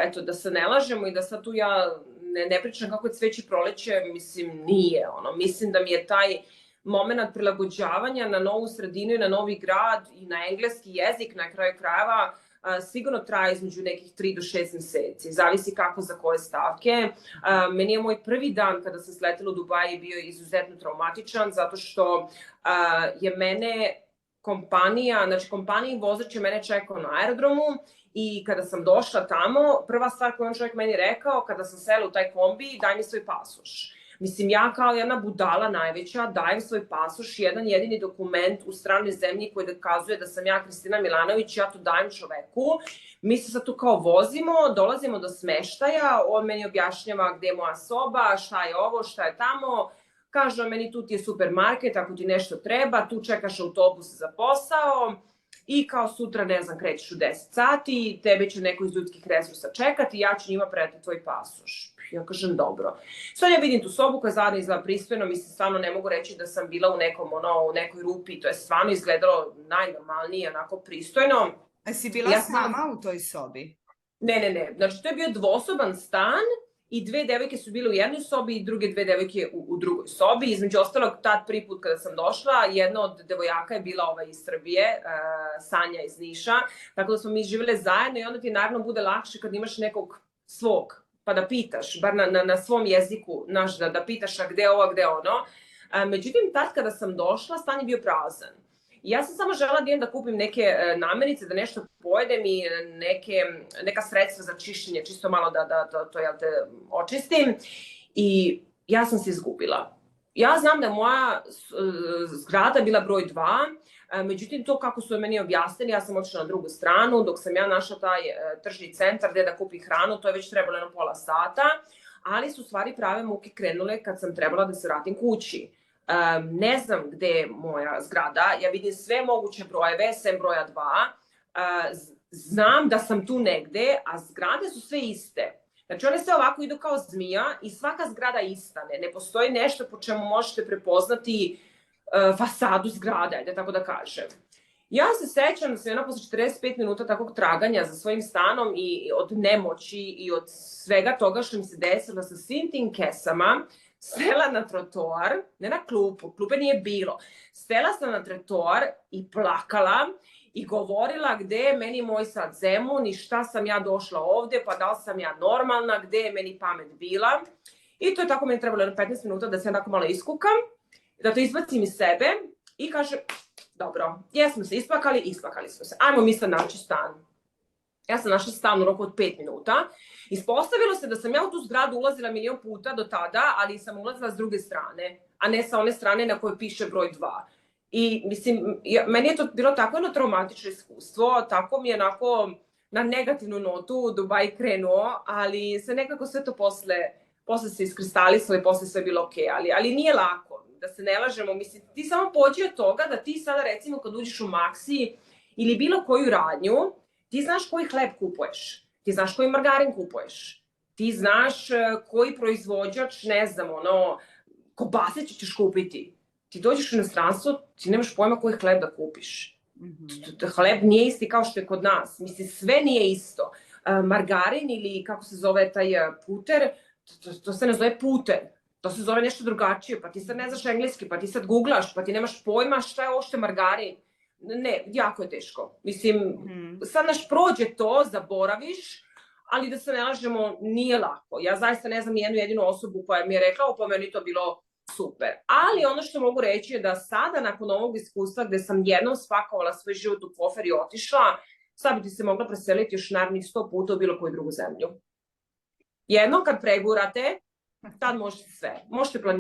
eto, da se ne lažemo i da sad tu ja ne pričam kako je cveće proleće, mislim, nije, mislim da mi je taj moment prilagođavanja na novu sredinu i na novi grad i na engleski jezik, na kraju krajeva, sigurno traje između nekih 3 do 6 meseci. Zavisi kako za koje stavke. Meni je moj prvi dan kada sam sletela u Dubai bio izuzetno traumatičan, zato što je mene kompanija, znači kompaniji vozač je mene čekao na aerodromu i kada sam došla tamo, prva stvar koju on čovjek meni rekao, kada sam sela u taj kombi, daj mi svoj pasoš. Mislim, ja kao jedna budala najveća dajem svoj pasoš, jedan jedini dokument u stranoj zemlji koji dokazuje da sam ja Kristina Milanović, ja to dajem čoveku. Mi se sad tu kao vozimo, dolazimo do smeštaja, on meni objašnjava gde je moja soba, šta je ovo, šta je tamo. Kaže meni, tu ti je supermarket, ako ti nešto treba, tu čekaš autobus za posao i kao sutra, ne znam, krećeš u 10 sati, tebe će neko iz ljudskih resursa čekati, ja ću njima predati tvoj pasoš. Ja kažem, dobro. Sad ja vidim tu sobu koja zadnje izgleda pristojno, mislim, stvarno ne mogu reći da sam bila u nekoj rupi, to je stvarno izgledalo najnormalnije, onako pristojno. A si bila sama u toj sobi? Ne. Znači, to je bio dvosoban stan i 2 devojke su bile u jednoj sobi i druge 2 devojke u drugoj sobi. Između ostalog, tad prvi put kada sam došla, jedna od devojaka je bila ova iz Srbije, Sanja iz Niša, tako da smo mi živjele zajedno i onda ti naravno bude lakše kad imaš nekog svog, pa da pitaš, bar na svom jeziku, da pitaš a gde ovo, a gde ono. Međutim, tad kada sam došla, stan je bio prazan. Ja sam samo žela da idem da kupim neke namirnice, da nešto pojedem i neka sredstva za čišćenje, čisto malo da to očistim. I ja sam se izgubila. Ja znam da je moja zgrada bila broj 2, međutim to kako su meni objasnili, ja sam otišla na drugu stranu, dok sam ja našla taj tržni centar gde da kupim hranu, to je već trebalo jedno pola sata, ali su stvari prave muke krenule kad sam trebala da se vratim kući. Ne znam gde je moja zgrada, ja vidim sve moguće brojeve, sem broja 2, znam da sam tu negde, a zgrade su sve iste. Znači one sve ovako idu kao zmija i svaka zgrada istane, ne postoji nešto po čemu možete prepoznati fasadu zgrade, ajde tako da kažem. Ja se sećam da sam jedna posle 45 minuta takvog traganja za svojim stanom i od nemoći i od svega toga što mi se desilo sa svim tim kesama, sela na trotoar, ne na klupu, klupe nije bilo. Sela sam na trotoar i plakala i govorila gde je meni moj sad Zemun i šta sam ja došla ovde, pa da li sam ja normalna, gde je meni pamet bila. I to je tako meni trebalo 15 minuta da se tako malo iskukam, da to izbacim iz sebe i kažem, dobro, jesmo se isplakali smo se, ajmo mi sad naći stan. Ja sam našla stan u roku od 5 minuta. Ispostavilo se da sam ja u tu zgradu ulazila 1.000.000 puta do tada, ali sam ulazila s druge strane, a ne sa one strane na kojoj piše broj 2. I mislim, meni je to bilo tako jedno traumatično iskustvo, tako mi je onako na negativnu notu Dubai krenuo, ali se nekako sve to posle se iskristalisalo i posle sve bilo okej, ali nije lako, da se ne lažemo, mislim, ti samo pođi od toga da ti sada recimo kad uđeš u Maxi ili bilo koju radnju, ti znaš koji hleb kupuješ, ti znaš koji margarin kupuješ, ti znaš koji proizvođač, ne znam, kobase ćeš kupiti. Ti dođeš u inostranstvo, ti nemaš pojma koji hleb da kupiš. Hleb nije isti kao što je kod nas. Mislim, sve nije isto. Margarin ili kako se zove taj puter, to se ne zove puter. To se zove nešto drugačije, pa ti sad ne znaš engleski, pa ti sad googlaš, pa ti nemaš pojma šta je ovo što je margarin. Ne, jako je teško. Mislim, sad naš prođe to, zaboraviš, ali da se ne lažemo, nije lako. Ja zaista ne znam ni jednu jedinu osobu koja mi je rekla, po meni to bilo super. Ali ono što mogu reći je da sada, nakon ovog iskustva gde sam jednom spakovala svoj život u kofer i otišla, sad bi ti se mogla preseliti još narednih 100 puta u bilo koju drugu zemlju. Jednom kad pregurate, tad možete sve. Možete planirati